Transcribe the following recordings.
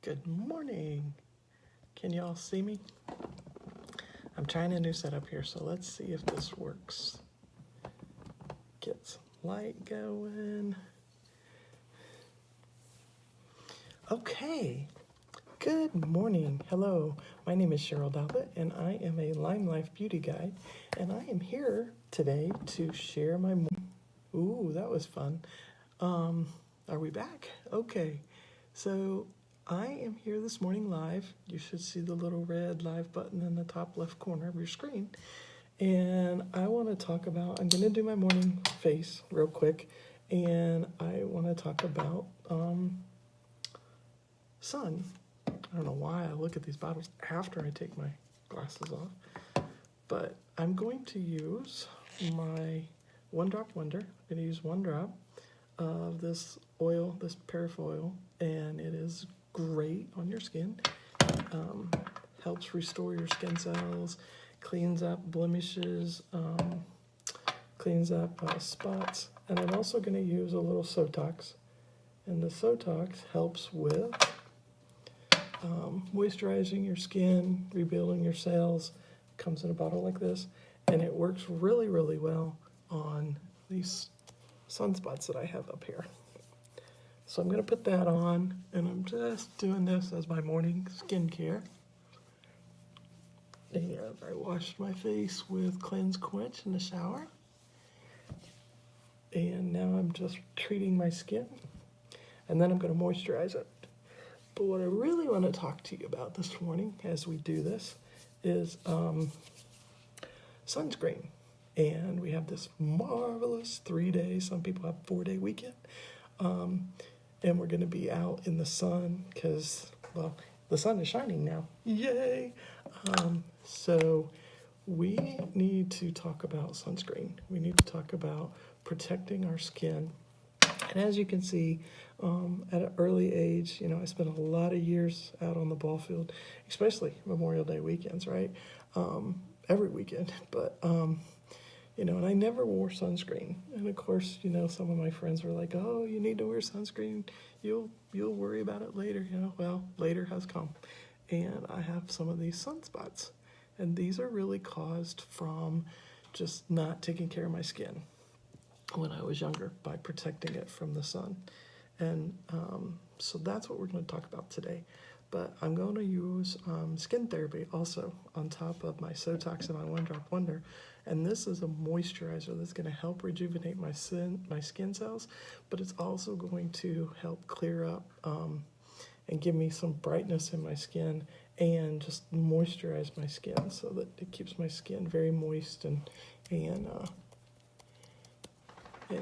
Good morning. Can y'all see me? I'm trying a new setup here, so let's see if this works. Get some light going. Okay. Good morning. Hello. My name is Cheryl Dobbett, and I am a LimeLife beauty guide, and I am here today to share my. Ooh, that was fun. Are we back? Okay. So I am here this morning live. You should see the little red live button in the top left corner of your screen. And I want to talk about, I'm going to do my morning face real quick. And I want to talk about sun. I don't know why I look at these bottles after I take my glasses off. But I'm going to use my One Drop Wonder. I'm going to use one drop of this oil, this paraffin oil, and it is great on your skin. Helps restore your skin cells, cleans up blemishes, cleans up spots. And I'm also going to use a little Sotox, and the Sotox helps with moisturizing your skin, rebuilding your cells. Comes in a bottle like this, and it works really, really well on these sunspots that I have up here. So I'm going to put that on, and I'm just doing this as my morning skincare. And I washed my face with Cleanse Quench in the shower. And now I'm just treating my skin, and then I'm going to moisturize it. But what I really want to talk to you about this morning as we do this is sunscreen. And we have this marvelous 3-day, some people have 4-day weekend. And we're going to be out in the sun because, well, the sun is shining now. Yay! So we need to talk about sunscreen. We need to talk about protecting our skin. And as you can see, at an early age, I spent a lot of years out on the ball field, especially Memorial Day weekends, right? Every weekend. But, and I never wore sunscreen. And of course, some of my friends were like, oh, you need to wear sunscreen. You'll worry about it later. Well, later has come. And I have some of these sunspots. And these are really caused from just not taking care of my skin when I was younger by protecting it from the sun. And so that's what we're going to talk about today. But I'm going to use skin therapy also on top of my Sotox and my One Drop Wonder. And this is a moisturizer that's going to help rejuvenate my skin cells, but it's also going to help clear up and give me some brightness in my skin and just moisturize my skin so that it keeps my skin very moist and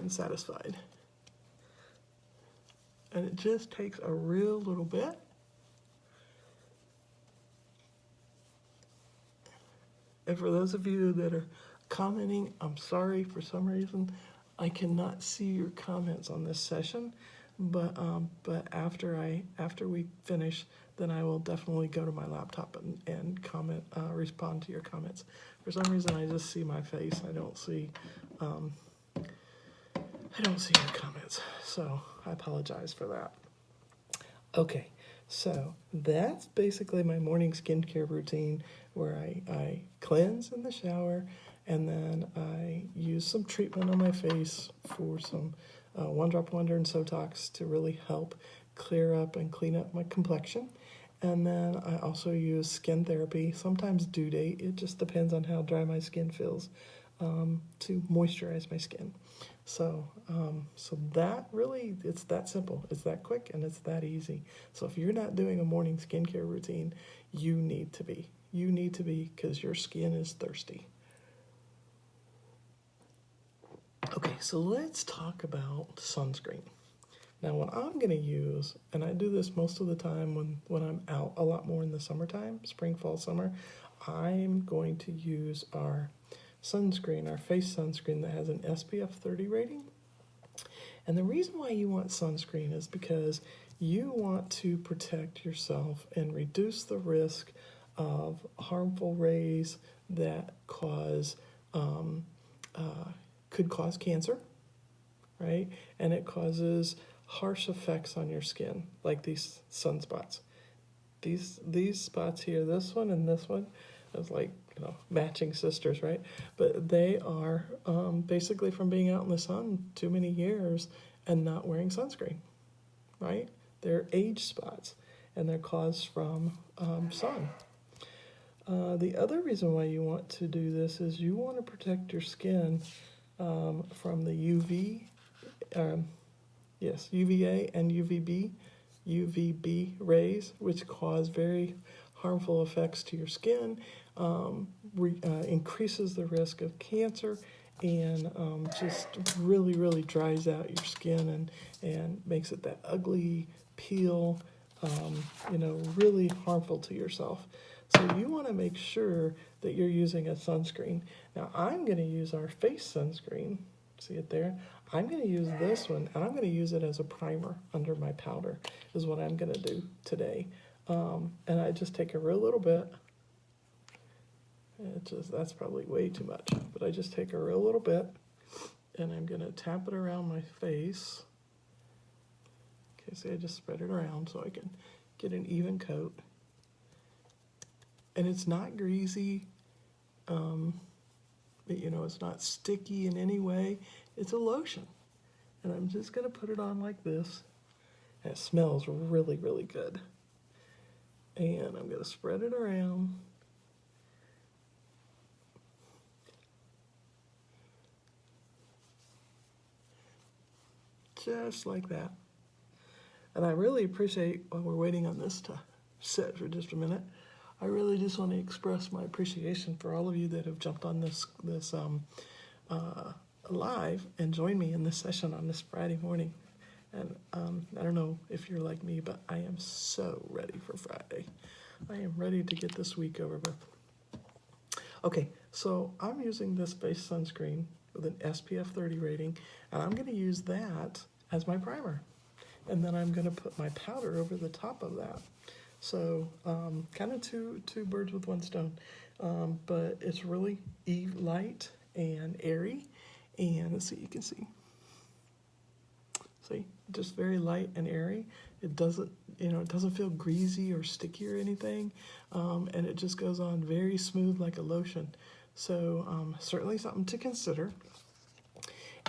satisfied. And it just takes a real little bit. And for those of you that are commenting, I'm sorry, for some reason I cannot see your comments on this session, but after we finish, then I will definitely go to my laptop and comment, respond to your comments. For some reason, I just see my face. I don't see your comments, so I apologize for that. Okay, so that's basically my morning skincare routine, where I cleanse in the shower, and then I use some treatment on my face for some One Drop Wonder and Sotox to really help clear up and clean up my complexion. And then I also use skin therapy, sometimes due date. It just depends on how dry my skin feels, to moisturize my skin. So that really, it's that simple. It's that quick, and it's that easy. So if you're not doing a morning skincare routine, you need to be. You need to be, because your skin is thirsty. Okay, so let's talk about sunscreen. Now, what I'm going to use, and I do this most of the time when I'm out a lot more in the summertime, spring, fall, summer, I'm going to use our sunscreen, our face sunscreen that has an SPF 30 rating. And the reason why you want sunscreen is because you want to protect yourself and reduce the risk of harmful rays that could cause cancer, right? And it causes harsh effects on your skin, like these sunspots. these spots here, this one and this one, it's like, matching sisters, right? But they are basically from being out in the sun too many years and not wearing sunscreen, right? They're age spots, and they're caused from sun. The other reason why you want to do this is you want to protect your skin from the UVA and UVB rays, which cause very harmful effects to your skin, increases the risk of cancer, and just really, really dries out your skin and makes it that ugly peel, really harmful to yourself. So you want to make sure that you're using a sunscreen. Now I'm going to use our face sunscreen. See it there? I'm going to use this one, and I'm going to use it as a primer under my powder, is what I'm going to do today. And I just take a real little bit. That's probably way too much, but I just take a real little bit, and I'm going to tap it around my face. Okay, see, I just spread it around so I can get an even coat. And it's not greasy. It's not sticky in any way. It's a lotion. And I'm just going to put it on like this. And it smells really, really good. And I'm going to spread it around. Just like that. And I really appreciate, while we're waiting on this to set for just a minute, I really just want to express my appreciation for all of you that have jumped on this live and joined me in this session on this Friday morning. And I don't know if you're like me, but I am so ready for Friday. I am ready to get this week over with. Okay, so I'm using this face sunscreen with an SPF 30 rating, and I'm going to use that as my primer. And then I'm going to put my powder over the top of that. So kind of two birds with one stone, but it's really light and airy, and let's see, you can see, just very light and airy. It doesn't feel greasy or sticky or anything, and it just goes on very smooth like a lotion. So certainly something to consider,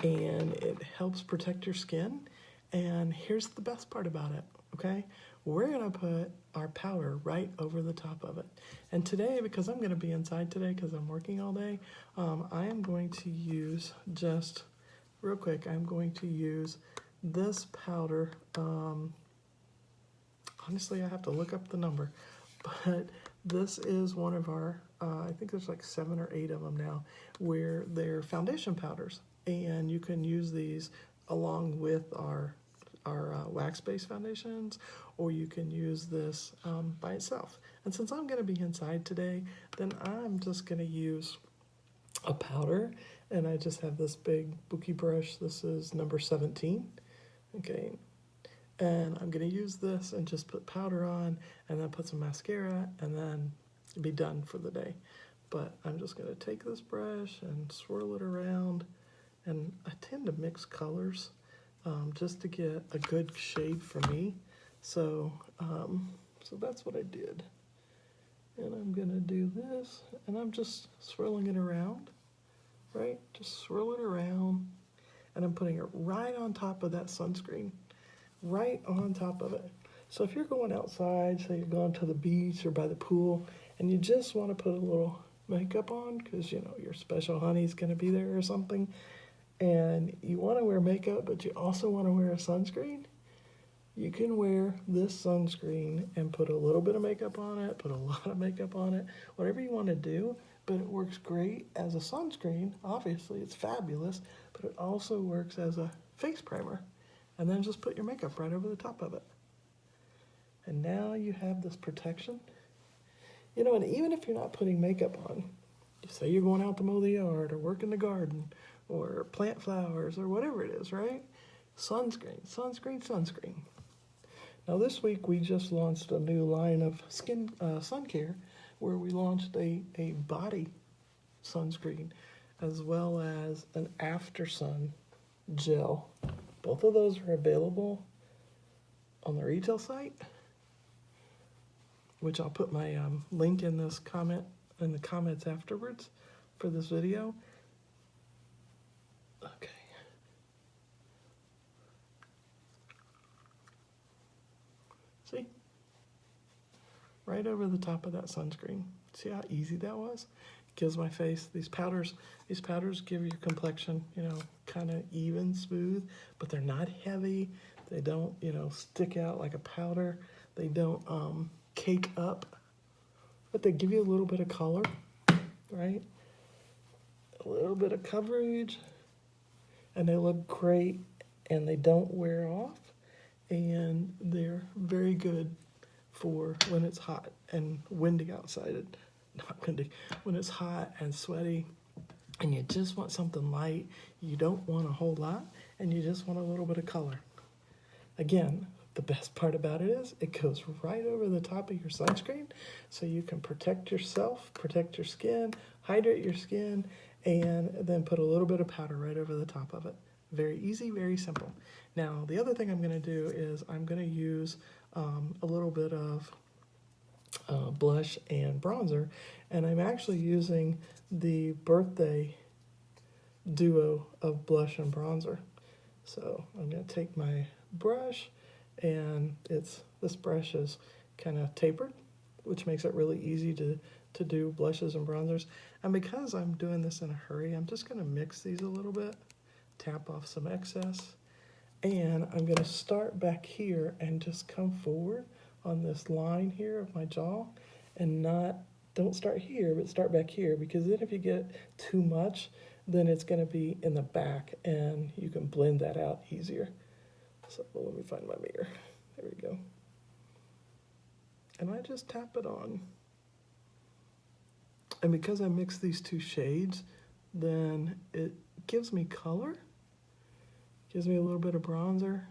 and it helps protect your skin. And here's the best part about it, okay? We're going to put our powder right over the top of it. And today, because I'm going to be inside today because I'm working all day, I am going to use just, real quick, I'm going to use this powder. Honestly, I have to look up the number. But this is one of our, I think there's like 7 or 8 of them now, where they're foundation powders. And you can use these along with our wax-based foundations, or you can use this by itself. And since I'm going to be inside today, then I'm just going to use a powder, and I just have this big bookie brush. This is number 17, okay? And I'm going to use this and just put powder on, and then put some mascara, and then be done for the day. But I'm just going to take this brush and swirl it around, and I tend to mix colors just to get a good shade for me. So that's what I did. And I'm gonna do this, and I'm just swirling it around, right? Just swirl it around, and I'm putting it right on top of that sunscreen, right on top of it. So if you're going outside, say you're going to the beach or by the pool, and you just want to put a little makeup on because your special honey's gonna be there or something, and you want to wear makeup, but you also want to wear a sunscreen, you can wear this sunscreen and put a little bit of makeup on it, put a lot of makeup on it, whatever you want to do, but it works great as a sunscreen. Obviously, it's fabulous, but it also works as a face primer. And then just put your makeup right over the top of it. And now you have this protection. And even if you're not putting makeup on, you say you're going out to mow the yard or work in the garden, or plant flowers, or whatever it is, right? Sunscreen, sunscreen, sunscreen. Now this week we just launched a new line of sun care, where we launched a body sunscreen, as well as an after sun gel. Both of those are available on the retail site. which I'll put my link in this comment in the comments afterwards for this video. Okay. See? Right over the top of that sunscreen. See how easy that was? Gives my face, these powders give your complexion, you know, kind of even, smooth, but they're not heavy. They don't, you know, stick out like a powder. They don't cake up, but they give you a little bit of color, right? A little bit of coverage, and they look great, and they don't wear off, and they're very good for when it's hot and windy outside. Not windy, when it's hot and sweaty, and you just want something light. You don't want a whole lot, and you just want a little bit of color. Again, the best part about it is it goes right over the top of your sunscreen, so you can protect yourself, protect your skin, hydrate your skin, and then put a little bit of powder right over the top of it. Very easy, very simple. Now, the other thing I'm going to do is I'm going to use a little bit of blush and bronzer, and I'm actually using the birthday duo of blush and bronzer. So I'm going to take my brush, and this brush is kind of tapered, which makes it really easy to do blushes and bronzers. And because I'm doing this in a hurry, I'm just going to mix these a little bit, tap off some excess, and I'm going to start back here and just come forward on this line here of my jaw, and don't start here, but start back here, because then if you get too much, then it's going to be in the back, and you can blend that out easier. So let me find my mirror. There we go. And I just tap it on. And because I mix these two shades, then it gives me color, gives me a little bit of bronzer.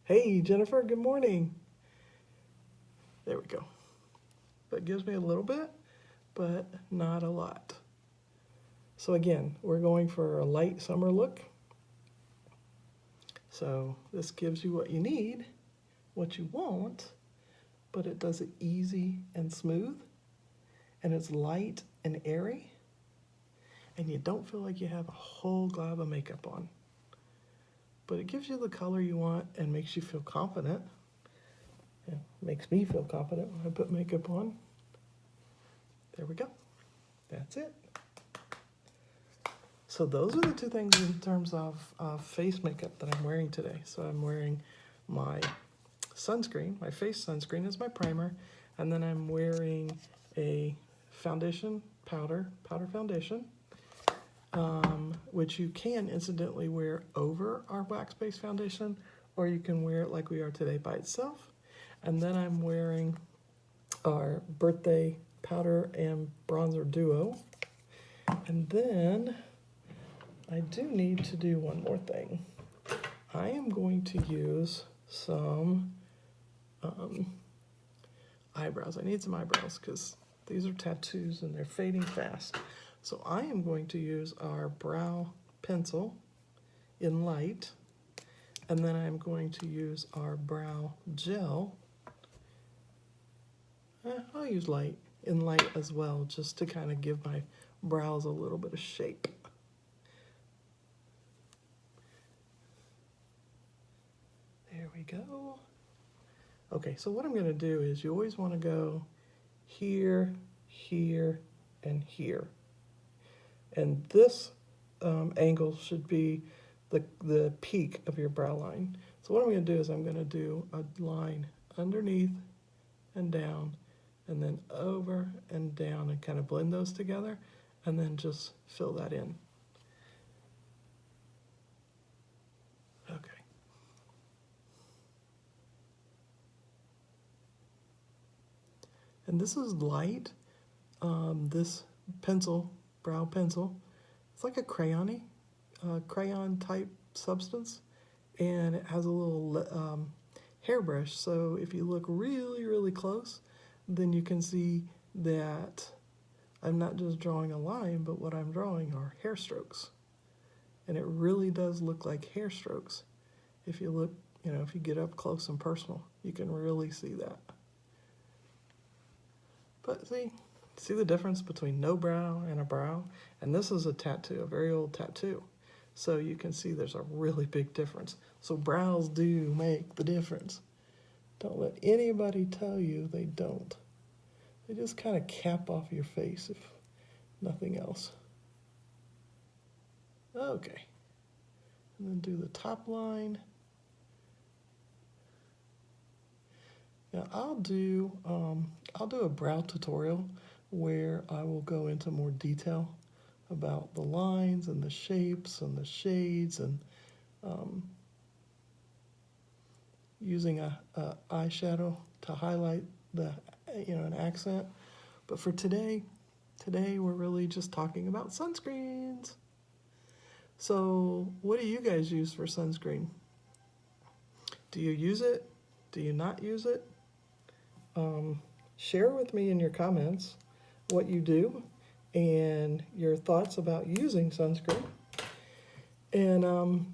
Hey, Jennifer, good morning. There we go. That gives me a little bit, but not a lot. So again, we're going for a light summer look. So this gives you what you need, what you want, but it does it easy and smooth, and it's light and airy, and you don't feel like you have a whole glob of makeup on. But it gives you the color you want and makes you feel confident. It makes me feel confident when I put makeup on. There we go. That's it. So those are the two things in terms of face makeup that I'm wearing today. So I'm wearing my sunscreen, my face sunscreen is my primer, and then I'm wearing a foundation, powder foundation, which you can incidentally wear over our wax-based foundation, or you can wear it like we are today by itself. And then I'm wearing our birthday powder and bronzer duo. And then I do need to do one more thing. I am going to use some eyebrows. I need some eyebrows because these are tattoos and they're fading fast. So I am going to use our brow pencil in light, and then I'm going to use our brow gel. I'll use light as well, just to kind of give my brows a little bit of shape. There we go. Okay, so what I'm going to do is you always want to go here, here, and here. And this angle should be the peak of your brow line. So what I'm going to do is I'm going to do a line underneath and down, and then over and down, and kind of blend those together, and then just fill that in. Okay. And this is light. This pencil, brow pencil, it's like a crayon type substance, and it has a little hairbrush. So if you look really, really close, then you can see that I'm not just drawing a line, but what I'm drawing are hair strokes. And it really does look like hair strokes. If you look, if you get up close and personal, you can really see that. But see the difference between no brow and a brow? And this is a tattoo, a very old tattoo. So you can see there's a really big difference. So brows do make the difference. Don't let anybody tell you they don't. They just kind of cap off your face, if nothing else. Okay. And then do the top line. Now I'll do a brow tutorial where I will go into more detail about the lines and the shapes and the shades and using a eyeshadow to highlight an accent. But for today we're really just talking about sunscreens. So what do you guys use for sunscreen? Do you use it? Do you not use it? Share with me in your comments what you do and your thoughts about using sunscreen. And,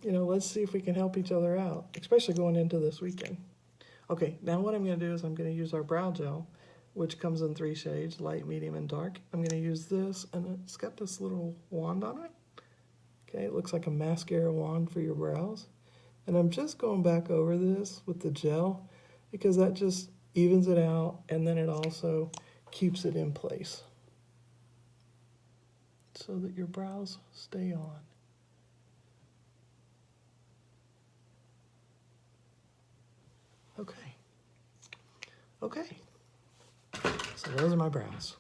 let's see if we can help each other out, especially going into this weekend. Okay, now what I'm going to do is I'm going to use our brow gel, which comes in 3 shades, light, medium, and dark. I'm going to use this, and it's got this little wand on it. Okay, it looks like a mascara wand for your brows. And I'm just going back over this with the gel because that just evens it out, and then it also keeps it in place so that your brows stay on. Okay, so those are my brows.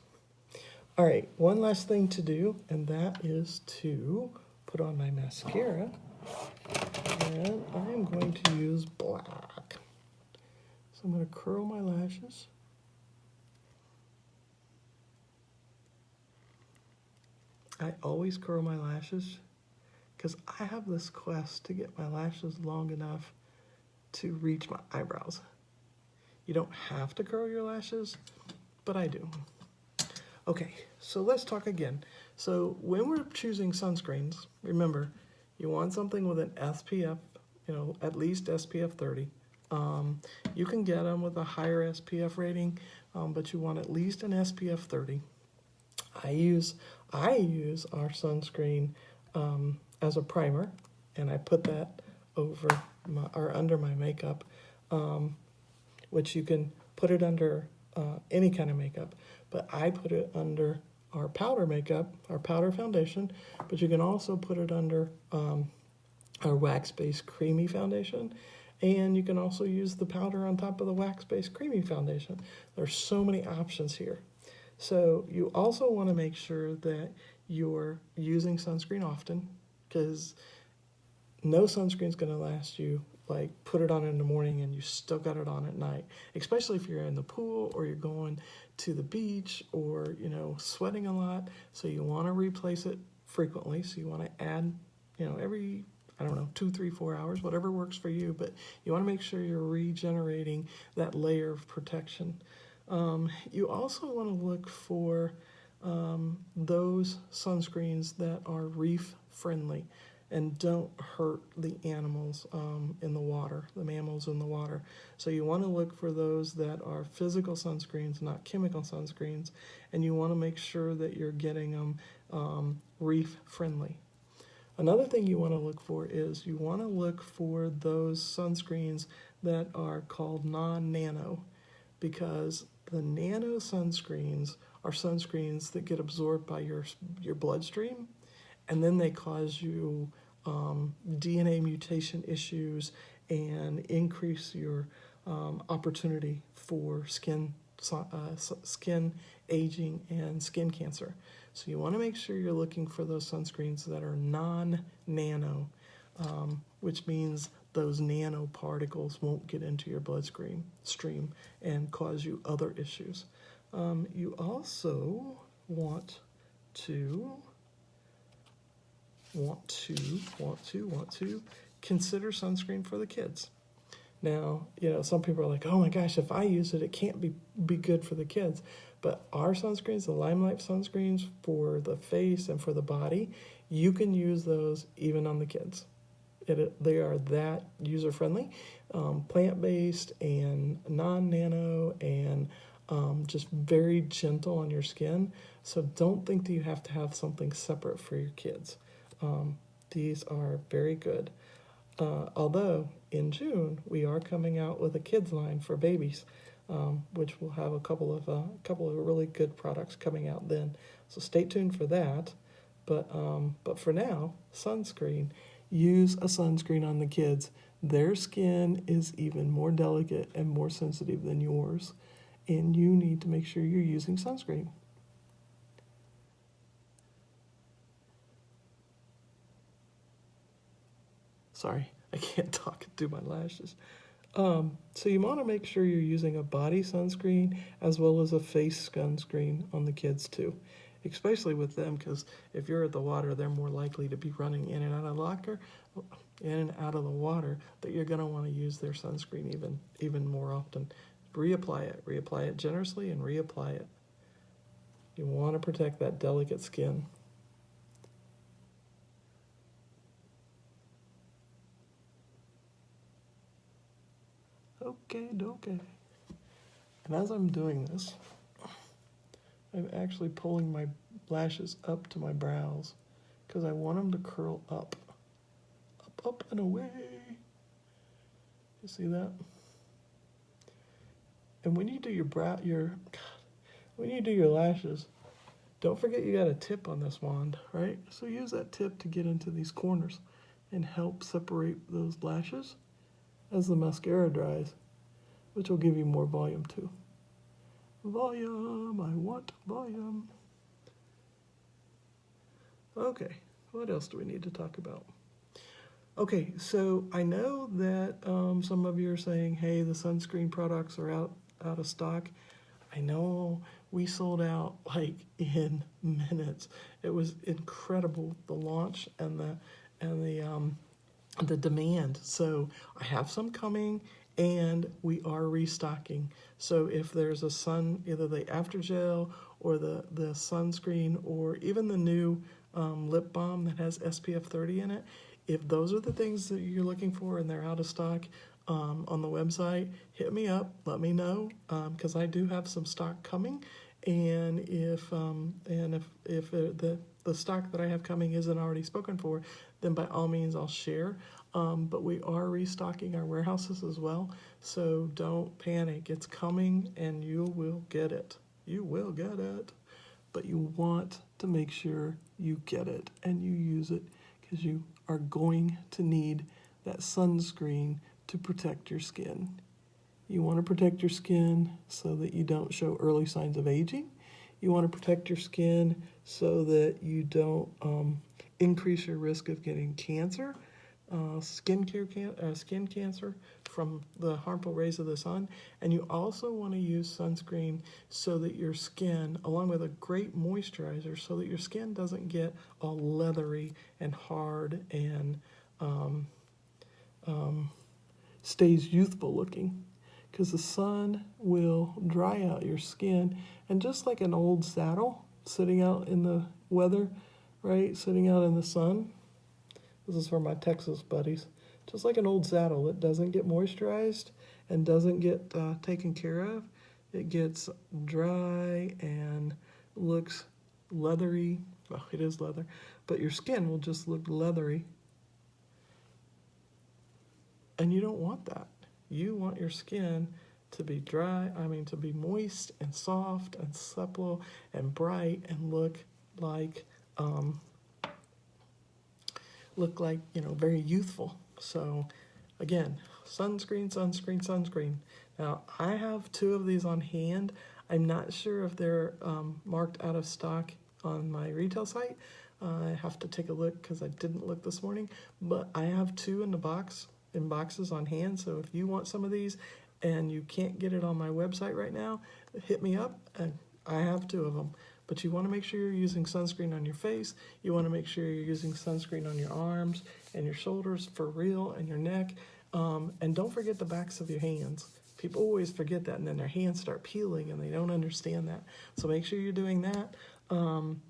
All right, one last thing to do, and that is to put on my mascara, and I'm going to use black. So I'm going to curl my lashes. I always curl my lashes because I have this quest to get my lashes long enough to reach my eyebrows. You don't have to curl your lashes, but I do. Okay, so let's talk again. So when we're choosing sunscreens, remember, you want something with an SPF, at least SPF 30. You can get them with a higher SPF rating, but you want at least an SPF 30. I use our sunscreen as a primer, and I put that under my makeup, which you can put it under any kind of makeup, but I put it under our powder makeup, our powder foundation, but you can also put it under our wax-based creamy foundation, and you can also use the powder on top of the wax-based creamy foundation. There's so many options here. So you also want to make sure that you're using sunscreen often, because no sunscreen is going to last you. Like, put it on in the morning and you still got it on at night, especially if you're in the pool or you're going to the beach or, sweating a lot. So you want to replace it frequently. So you want to add, every, 2, 3, 4 hours, whatever works for you. But you want to make sure you're regenerating that layer of protection. You also want to look for those sunscreens that are reef friendly and don't hurt the animals in the water, the mammals in the water. So you want to look for those that are physical sunscreens, not chemical sunscreens, and you want to make sure that you're getting them reef friendly. Another thing you want to look for is you want to look for those sunscreens that are called non-nano, because the nano sunscreens are sunscreens that get absorbed by your bloodstream, and then they cause you DNA mutation issues and increase your opportunity for skin aging and skin cancer. So you want to make sure you're looking for those sunscreens that are non-nano, which means those nanoparticles won't get into your bloodstream and cause you other issues. You also want to consider sunscreen for the kids. Now, some people are like, oh my gosh, if I use it, it can't be good for the kids. But our sunscreens, the LimeLife Sunscreens for the face and for the body, you can use those even on the kids. They are that user-friendly, plant-based and non-nano and just very gentle on your skin. So don't think that you have to have something separate for your kids. These are very good. Although in June we are coming out with a kids line for babies, which will have a couple of really good products coming out then. So stay tuned for that. But for now, sunscreen. Use a sunscreen on the kids. Their skin is even more delicate and more sensitive than yours, and you need to make sure you're using sunscreen. Sorry, I can't talk and do my lashes. So you want to make sure you're using a body sunscreen as well as a face sunscreen on the kids too, especially with them, because if you're at the water, they're more likely to be running in and out of in and out of the water, that you're going to want to use their sunscreen even more often. Reapply it generously, and reapply it. You want to protect that delicate skin. Okay. And as I'm doing this, I'm actually pulling my lashes up to my brows because I want them to curl up, up and away. You see that? And when you do when you do your lashes, don't forget you got a tip on this wand, right? So use that tip to get into these corners and help separate those lashes as the mascara dries, which will give you more volume too. Volume, I want volume. Okay, what else do we need to talk about? Okay, so I know that some of you are saying, hey, the sunscreen products are out of stock. I know we sold out like in minutes. It was incredible, the launch and the demand. So I have some coming, and we are restocking. So if there's either the after gel or the sunscreen, or even the new lip balm that has SPF 30 in it, if those are the things that you're looking for and they're out of stock on the website, hit me up, let me know, because I do have some stock coming. And if the stock that I have coming isn't already spoken for, then by all means I'll share. But we are restocking our warehouses as well, so don't panic. It's coming, and you will get it. You will get it. But you want to make sure you get it and you use it, because you are going to need that sunscreen to protect your skin. You want to protect your skin so that you don't show early signs of aging. You want to protect your skin so that you don't increase your risk of getting cancer, skin cancer from the harmful rays of the sun. And you also want to use sunscreen so that your skin, along with a great moisturizer, so that your skin doesn't get all leathery and hard and stays youthful looking. Because the sun will dry out your skin, and just like an old saddle sitting out in the weather, right, sitting out in the sun, this is for my Texas buddies, just like an old saddle that doesn't get moisturized and doesn't get taken care of, it gets dry and looks leathery. Well, it is leather, but your skin will just look leathery, and you don't want that. You want your skin to be to be moist and soft and supple and bright and look like, very youthful. So again, sunscreen. Now, I have 2 of these on hand. I'm not sure if they're marked out of stock on my retail site. I have to take a look because I didn't look this morning, but I have 2 in boxes on hand. So if you want some of these and you can't get it on my website right now, hit me up, and I have 2 of them. But you want to make sure you're using sunscreen on your face. You want to make sure you're using sunscreen on your arms and your shoulders for real, and your neck. And don't forget the backs of your hands. People always forget that, and then their hands start peeling and they don't understand that. So make sure you're doing that. And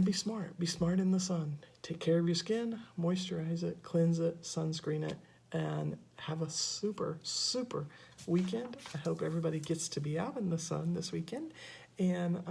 be smart. Be smart in the sun. Take care of your skin, moisturize it, cleanse it, sunscreen it, and have a super, super weekend. I hope everybody gets to be out in the sun this weekend. And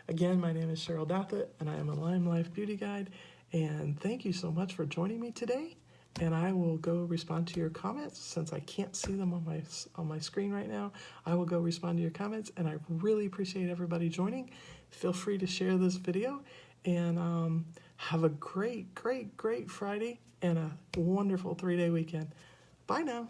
again, my name is Cheryl Dothett, and I am a LimeLife Beauty Guide. And thank you so much for joining me today. And I will go respond to your comments since I can't see them on my screen right now. I will go respond to your comments, and I really appreciate everybody joining. Feel free to share this video, and have a great, great, great Friday and a wonderful 3-day weekend. Bye now.